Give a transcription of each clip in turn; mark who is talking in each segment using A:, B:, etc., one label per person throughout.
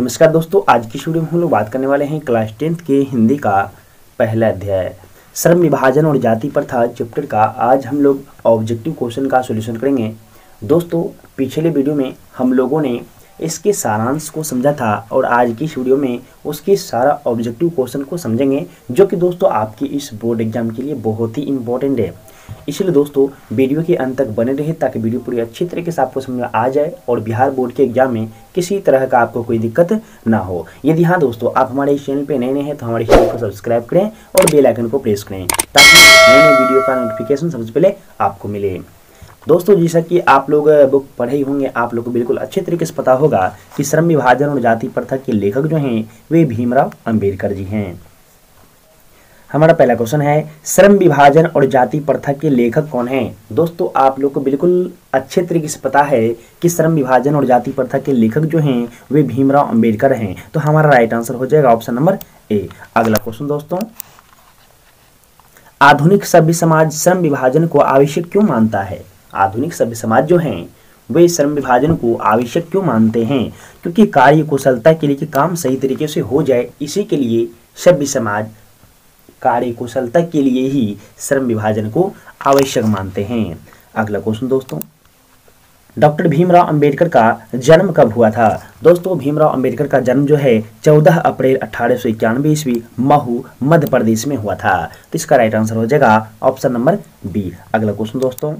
A: नमस्कार दोस्तों, आज की वीडियो में हम लोग बात करने वाले हैं क्लास 10th के हिंदी का पहला अध्याय श्रम विभाजन और जाति प्रथा चैप्टर का। आज हम लोग ऑब्जेक्टिव क्वेश्चन का सॉल्यूशन करेंगे। दोस्तों, पिछले वीडियो में हम लोगों ने इसके सारांश को समझा था और आज की इस वीडियो में उसके सारा ऑब्जेक्टिव क्वेश्चन को समझेंगे, जो कि दोस्तों आपके इस बोर्ड एग्जाम के लिए बहुत ही इंपॉर्टेंट है। इसलिए दोस्तों वीडियो के अंत तक बने रहे ताकि वीडियो पूरी अच्छी तरीके से आपको समझ में आ जाए और बिहार बोर्ड के एग्जाम में किसी तरह का आपको कोई दिक्कत ना हो। यदि हाँ दोस्तों, आप हमारे इस चैनल पे नए हैं तो हमारे चैनल को सब्सक्राइब करें और बेल आइकन को प्रेस करें ताकि नए नए वीडियो का नोटिफिकेशन सबसे पहले आपको मिले। दोस्तों, जैसा कि आप लोग बुक पढ़े ही होंगे, आप लोग को बिल्कुल अच्छे तरीके से पता होगा कि श्रम विभाजन और जाति प्रथा के लेखक जो हैं वे भीमराव अंबेडकर जी हैं। हमारा पहला क्वेश्चन है, श्रम विभाजन और जाति प्रथा के लेखक कौन हैं? दोस्तों, आप लोग को बिल्कुल अच्छे तरीके से पता है कि श्रम विभाजन और जाति प्रथा के लेखक जो हैं वे भीमराव अंबेडकर हैं। तो हमारा राइट आंसर हो जाएगा ऑप्शन नंबर ए। अगला क्वेश्चन दोस्तों, आधुनिक सभ्य समाज श्रम विभाजन को आवश्यक क्यों मानता है? आधुनिक सभ्य समाज जो हैं वे श्रम विभाजन को आवश्यक क्यों मानते हैं? क्योंकि कार्य कुशलता के लिए कि काम सही तरीके से हो जाए, इसी के लिए सभ्य समाज कार्य कुशलता के लिए ही श्रम विभाजन को आवश्यक मानते हैं। अगला क्वेश्चन दोस्तों, डॉक्टर भीमराव अंबेडकर का जन्म कब हुआ था? दोस्तों, भीमराव अंबेडकर का जन्म जो है 14 अप्रैल 1891 ईस्वी महू मध्य प्रदेश में हुआ था। तो इसका राइट आंसर हो जाएगा ऑप्शन नंबर बी। अगला क्वेश्चन दोस्तों,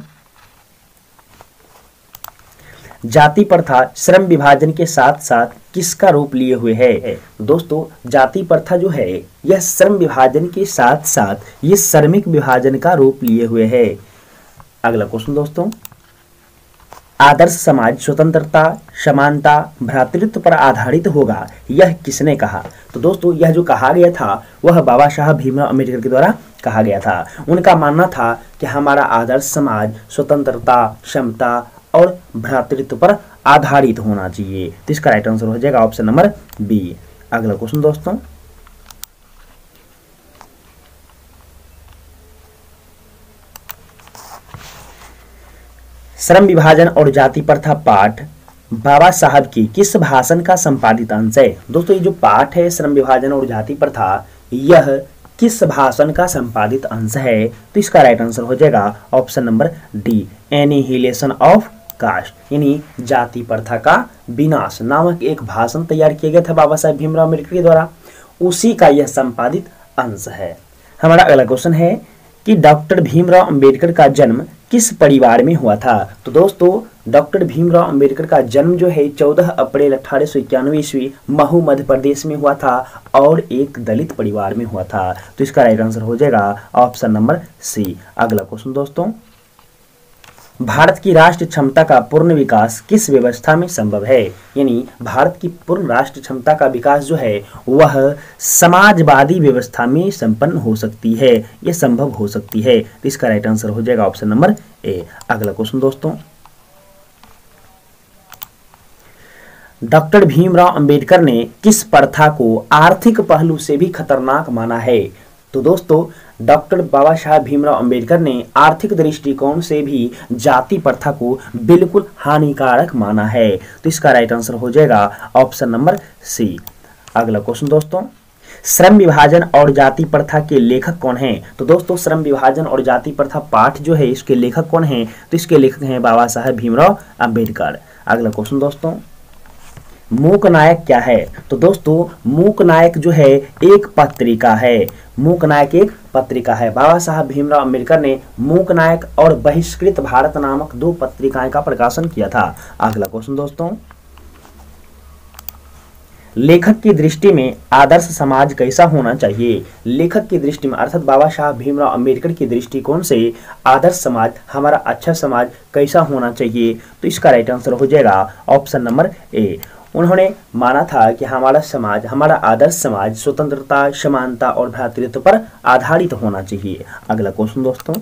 A: जाति प्रथा श्रम विभाजन के साथ साथ किसका रूप लिए हुए है? दोस्तों, जाति प्रथा जो है यह श्रम विभाजन के साथ साथ ये श्रमिक विभाजन का रूप लिए हुए है। अगला क्वेश्चन दोस्तों, आदर्श समाज स्वतंत्रता, समानता, भ्रातृत्व पर आधारित होगा, यह किसने कहा? तो दोस्तों, यह जो कहा गया था वह बाबा साहब भीमराव अंबेडकर के द्वारा कहा गया था। उनका मानना था कि हमारा आदर्श समाज स्वतंत्रता, समता और भ्रातृत्व पर आधारित होना चाहिए। तो इसका राइट आंसर हो जाएगा ऑप्शन नंबर बी। अगला क्वेश्चन दोस्तों, श्रम विभाजन और जाति प्रथा पाठ बाबा साहब की किस भाषण का संपादित अंश है? दोस्तों, ये जो पाठ है श्रम विभाजन और जाति प्रथा, यह किस भाषण का संपादित अंश है? तो इसका राइट आंसर हो जाएगा option number D, annihilation of caste, यानी जाति प्रथा का विनाश नामक एक भाषण तैयार किया गया था बाबा साहब भीमराव अम्बेडकर के द्वारा, उसी का यह संपादित अंश है। हमारा अगला क्वेश्चन है कि डॉक्टर भीमराव अंबेडकर का जन्म किस परिवार में हुआ था? तो दोस्तों, डॉक्टर भीमराव अंबेडकर का जन्म जो है 14 अप्रैल 1891 ईस्वी महू मध्य प्रदेश में हुआ था और एक दलित परिवार में हुआ था। तो इसका राइट आंसर हो जाएगा ऑप्शन नंबर सी। अगला क्वेश्चन दोस्तों, भारत की राष्ट्र क्षमता का पूर्ण विकास किस व्यवस्था में संभव है? यानी भारत की पूर्ण राष्ट्र क्षमता का विकास जो है वह समाजवादी व्यवस्था में संपन्न हो सकती है, यह संभव हो सकती है। तो इसका राइट आंसर हो जाएगा ऑप्शन नंबर ए। अगला क्वेश्चन दोस्तों, डॉक्टर भीमराव अंबेडकर ने किस प्रथा को आर्थिक पहलू से भी खतरनाक माना है? तो दोस्तों, डॉक्टर बाबा साहब भीमराव अंबेडकर ने आर्थिक दृष्टिकोण से भी जाति प्रथा को बिल्कुल हानिकारक माना है। तो इसका राइट आंसर हो जाएगा ऑप्शन नंबर सी। अगला क्वेश्चन दोस्तों, श्रम विभाजन और जाति प्रथा के लेखक कौन हैं? तो दोस्तों, श्रम विभाजन और जाति प्रथा पाठ जो है इसके लेखक कौन हैं? तो इसके लेखक हैं बाबा साहब भीमराव अंबेडकर। अगला क्वेश्चन दोस्तों, मूक नायक क्या है? तो दोस्तों, मूक नायक जो है एक पत्रिका है। मूक नायक एक पत्रिका है। बाबा साहब भीमराव अंबेडकर ने मूक नायक और बहिष्कृत भारत नामक 2 पत्रिकाएं का प्रकाशन किया था। अगला क्वेश्चन दोस्तों, लेखक की दृष्टि में आदर्श समाज कैसा होना चाहिए? लेखक की दृष्टि में अर्थात बाबा साहब भीमराव अंबेडकर की दृष्टिकोण से आदर्श समाज, हमारा अच्छा समाज कैसा होना चाहिए? तो इसका राइट आंसर हो जाएगा ऑप्शन नंबर ए। उन्होंने माना था कि हमारा समाज, हमारा आदर्श समाज स्वतंत्रता, समानता और भ्रातृत्व पर आधारित होना चाहिए। अगला क्वेश्चन दोस्तों,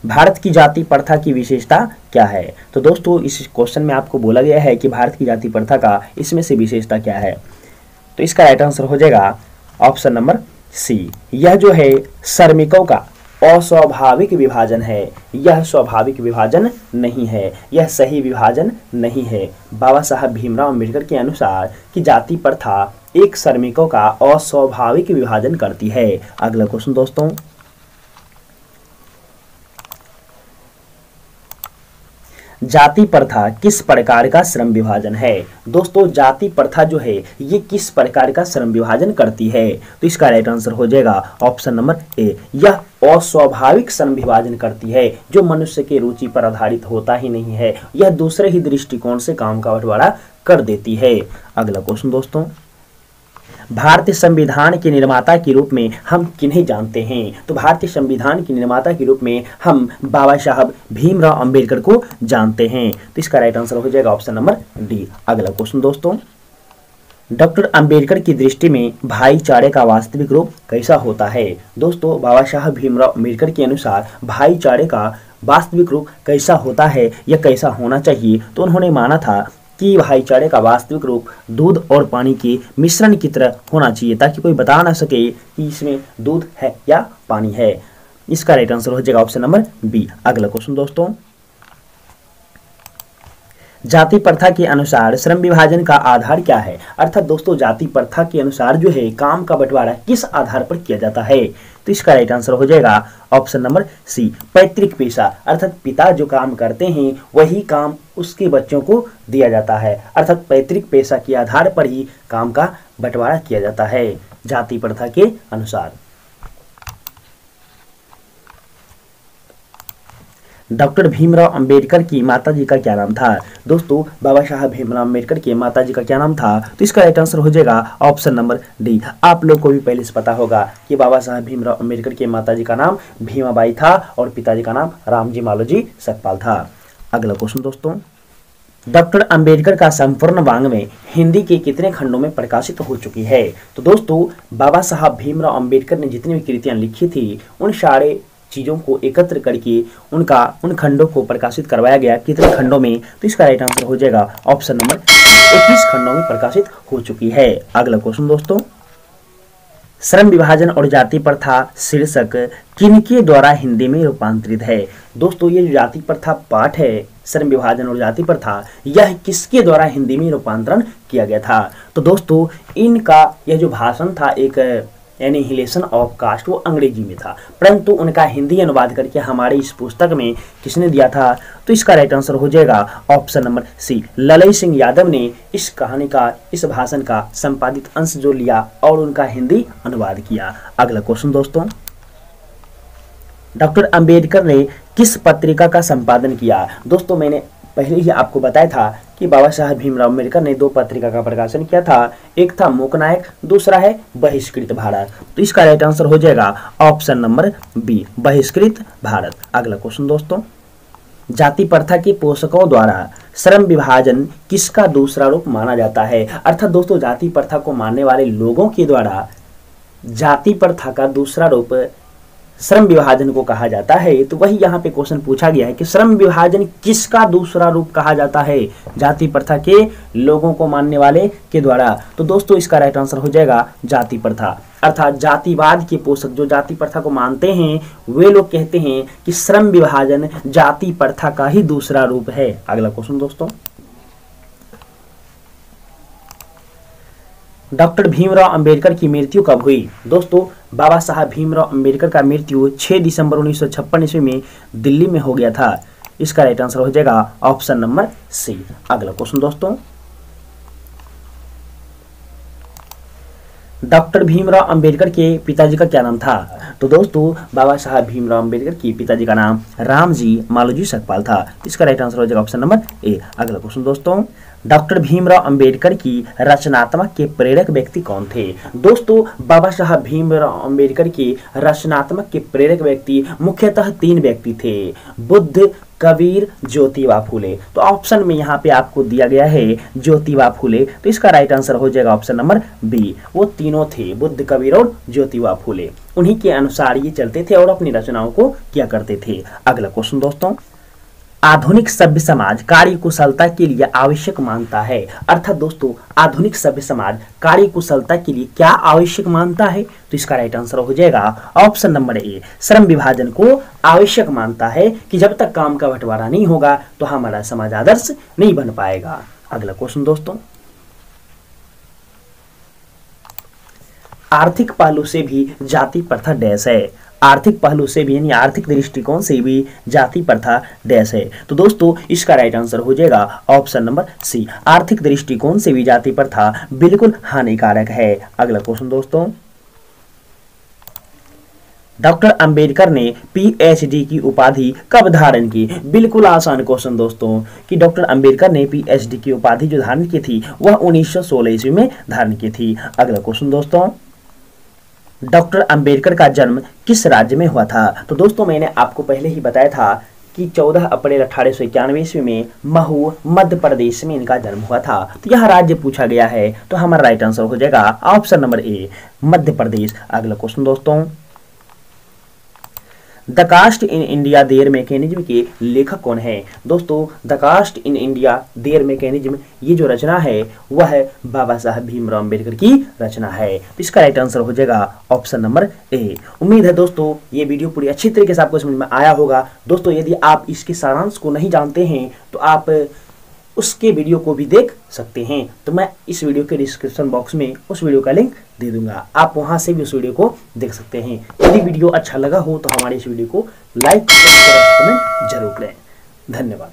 A: भारत की जाति प्रथा की विशेषता क्या है? तो दोस्तों, इस क्वेश्चन में आपको बोला गया है कि भारत की जाति प्रथा का इसमें से विशेषता क्या है? तो इसका राइट आंसर हो जाएगा ऑप्शन नंबर सी। यह जो है श्रमिकों का अस्वाभाविक विभाजन है, यह स्वाभाविक विभाजन नहीं है, यह सही विभाजन नहीं है। बाबा साहब भीमराव अंबेडकर के अनुसार कि जाति प्रथा एक श्रमिकों का अस्वाभाविक विभाजन करती है। अगला क्वेश्चन दोस्तों, जाति प्रथा किस प्रकार का श्रम विभाजन है? दोस्तों जाति प्रथा जो है ये किस प्रकार का श्रम विभाजन करती है? तो इसका राइट आंसर हो जाएगा ऑप्शन नंबर ए, यह अस्वाभाविक श्रम विभाजन करती है जो मनुष्य के रुचि पर आधारित होता ही नहीं है, यह दूसरे ही दृष्टिकोण से काम का बंटवारा कर देती है। अगला क्वेश्चन दोस्तों, भारतीय संविधान के निर्माता के रूप में हम किन्हें जानते हैं? तो भारतीय संविधान के निर्माता के रूप में हम बाबा साहब भीमराव अंबेडकर को जानते हैं। तो इसका राइट आंसर हो जाएगा ऑप्शन नंबर डी। अगला क्वेश्चन दोस्तों, डॉक्टर अंबेडकर की दृष्टि में भाईचारे का वास्तविक रूप कैसा होता है? दोस्तों बाबा साहब भीमराव अंबेडकर के अनुसार भाईचारे का वास्तविक रूप कैसा होता है या कैसा होना चाहिए? तो उन्होंने माना था कि भाईचारे का वास्तविक रूप दूध और पानी के मिश्रण की तरह होना चाहिए ताकि कोई बता ना सके कि इसमें दूध है या पानी है। इसका राइट आंसर हो जाएगा ऑप्शन नंबर बी। अगला क्वेश्चन दोस्तों, जाति प्रथा के अनुसार श्रम विभाजन का आधार क्या है? अर्थात दोस्तों जाति प्रथा के अनुसार जो है काम का बंटवारा किस आधार पर किया जाता है? तो इसका राइट आंसर हो जाएगा ऑप्शन नंबर सी, पैतृक पेशा। अर्थात पिता जो काम करते हैं वही काम उसके बच्चों को दिया जाता है, अर्थात पैतृक पेशा के आधार पर ही काम का बंटवारा किया जाता है जाति प्रथा के अनुसार। डॉक्टर भीमराव अंबेडकर की माताजी का क्या नाम था? दोस्तों बाबा साहब भीमराव अंबेडकर के माताजी का क्या नाम था? तो इसका राइट आंसर हो जाएगा ऑप्शन नंबर डी। आप लोग को भी पहले से पता होगा कि बाबा साहब भीमराव अंबेडकर के माताजी का नाम भीमाबाई था और पिताजी का नाम रामजी मालोजी सकपाल था। अगला क्वेश्चन दोस्तों, डॉक्टर अंबेडकर का संपूर्ण वाङ्मय हिंदी के कितने खंडों में प्रकाशित हो चुकी है? तो दोस्तों बाबा साहब भीमराव अंबेडकर ने जितनी भी कृतियां लिखी थी उन सारे चीज़ों को एकत्र करके उन खंडों को प्रकाशित करवाया गया। कितने खंडों में? तो इसका राइट आंसर हो जाएगा ऑप्शन नंबर 21 खंडों में प्रकाशित हो चुकी है। अगला क्वेश्चन दोस्तों, श्रम विभाजन और जाति प्रथा शीर्षक किनके द्वारा हिंदी में रूपांतरित है? दोस्तों ये जो जाति प्रथा पाठ है, श्रम विभाजन और जाति प्रथा, यह किसके द्वारा हिंदी में रूपांतरण किया गया था? तो दोस्तों इनका यह जो भाषण था एक एनिहिलेशन ऑफ कास्ट वो अंग्रेजी में था, परंतु उनका हिंदी अनुवाद करके हमारे इस पुस्तक में किसने दिया था? तो इसका राइट आंसर हो जाएगा option number C, Lalai Singh Yadav ने इस कहानी का, इस भाषण का संपादित अंश जो लिया और उनका हिंदी अनुवाद किया। अगला क्वेश्चन दोस्तों, डॉक्टर अंबेडकर ने किस पत्रिका का संपादन किया? दोस्तों मैंने पहले ही आपको बताया था कि बाबा साहब भीमराव अंबेडकर ने 2 पत्रिका का प्रकाशन किया था, एक था मूकनायक, दूसरा है बहिष्कृत भारत। तो इसका राइट आंसर हो जाएगा ऑप्शन नंबर बी, बहिष्कृत भारत। अगला क्वेश्चन दोस्तों, जाति प्रथा के पोषकों द्वारा श्रम विभाजन किसका दूसरा रूप माना जाता है? अर्थात दोस्तों जाति प्रथा को मानने वाले लोगों के द्वारा जाति प्रथा का दूसरा रूप श्रम विभाजन को कहा जाता है। तो वही यहाँ पे क्वेश्चन पूछा गया है कि श्रम विभाजन किसका दूसरा रूप कहा जाता है? जाति प्रथा के लोगों को मानने वाले के द्वारा। तो दोस्तों इसका राइट आंसर हो जाएगा जाति प्रथा। अर्थात जातिवाद के पोषक जो जाति प्रथा को मानते हैं वे लोग कहते हैं कि श्रम विभाजन जाति प्रथा का ही दूसरा रूप है। अगला क्वेश्चन दोस्तों, डॉक्टर भीमराव अंबेडकर की मृत्यु कब हुई? दोस्तों बाबा साहब भीमराव अंबेडकर का मृत्यु 6 दिसंबर 1956 ईस्वी में दिल्ली में हो गया था। इसका राइट आंसर हो जाएगा ऑप्शन नंबर सी। अगला क्वेश्चन दोस्तों, डॉक्टर भीमराव अंबेडकर के पिताजी का क्या नाम था? तो दोस्तों बाबा साहब भीमराव अंबेडकर के पिताजी का नाम रामजी मालोजी सकपाल था। इसका राइट आंसर हो जाएगा ऑप्शन नंबर ए। अगला क्वेश्चन दोस्तों, डॉक्टर भीमराव अंबेडकर की रचनात्मक के प्रेरक व्यक्ति कौन थे? दोस्तों बाबा साहब भीमराव अंबेडकर के रचनात्मक के प्रेरक व्यक्ति मुख्यतः 3 व्यक्ति थे, बुद्ध, कबीर, ज्योतिबा फूले। तो ऑप्शन में यहाँ पे आपको दिया गया है ज्योतिबा फूले। तो इसका राइट आंसर हो जाएगा ऑप्शन नंबर बी, वो तीनों थे, बुद्ध, कबीर और ज्योतिबा फूले। उन्हीं के अनुसार ये चलते थे और अपनी रचनाओं को किया करते थे। अगला क्वेश्चन दोस्तों, आधुनिक सभ्य समाज कार्य कुशलता के लिए आवश्यक मानता है। अर्थात दोस्तों आधुनिक सभ्य समाज कार्य कुशलता के लिए क्या आवश्यक मानता है, तो इसका राइट आंसर हो जाएगा ऑप्शन नंबर ए, श्रम विभाजन को आवश्यक मानता है कि जब तक काम का बंटवारा नहीं होगा तो हमारा समाज आदर्श नहीं बन पाएगा। अगला क्वेश्चन दोस्तों, आर्थिक पहलू से भी जाति प्रथा डैश है। आर्थिक पहलू से भी यानी आर्थिक दृष्टिकोण से भी जाति प्रथा डैश है। तो दोस्तों इसका राइट आंसर हो जाएगा ऑप्शन नंबर सी, आर्थिक दृष्टिकोण से भी जाति प्रथा बिल्कुल हानिकारक है। अगला क्वेश्चन दोस्तों, डॉक्टर अंबेडकर ने पीएचडी की उपाधि कब धारण की। बिल्कुल आसान क्वेश्चन दोस्तों कि डॉक्टर अंबेडकर ने पीएचडी की उपाधि जो धारण की थी वह 1916 ईस्वी में धारण की थी। अगला क्वेश्चन दोस्तों, डॉक्टर अंबेडकर का जन्म किस राज्य में हुआ था। तो दोस्तों मैंने आपको पहले ही बताया था कि 14 अप्रैल 1891 ईस्वी में महू मध्य प्रदेश में इनका जन्म हुआ था। तो यह राज्य पूछा गया है तो हमारा राइट आंसर हो जाएगा option number A, Madhya Pradesh. अगला क्वेश्चन दोस्तों, the caste in India their mechanism के लेखक कौन है। दोस्तों the caste in India their mechanism ये जो रचना है वह है बाबा साहब भीमराव अम्बेडकर की रचना है। तो इसका राइट आंसर हो जाएगा ऑप्शन नंबर ए। उम्मीद है दोस्तों ये वीडियो पूरी अच्छी तरीके से आपको समझ में आया होगा। दोस्तों यदि आप इसके सारांश को नहीं जानते हैं तो आप उसके वीडियो को भी देख सकते हैं। तो मैं इस वीडियो के डिस्क्रिप्शन बॉक्स में उस वीडियो का लिंक दे दूंगा, आप वहां से भी उस वीडियो को देख सकते हैं। यदि वीडियो अच्छा लगा हो तो हमारे इस वीडियो को लाइक और कमेंट जरूर करें। धन्यवाद।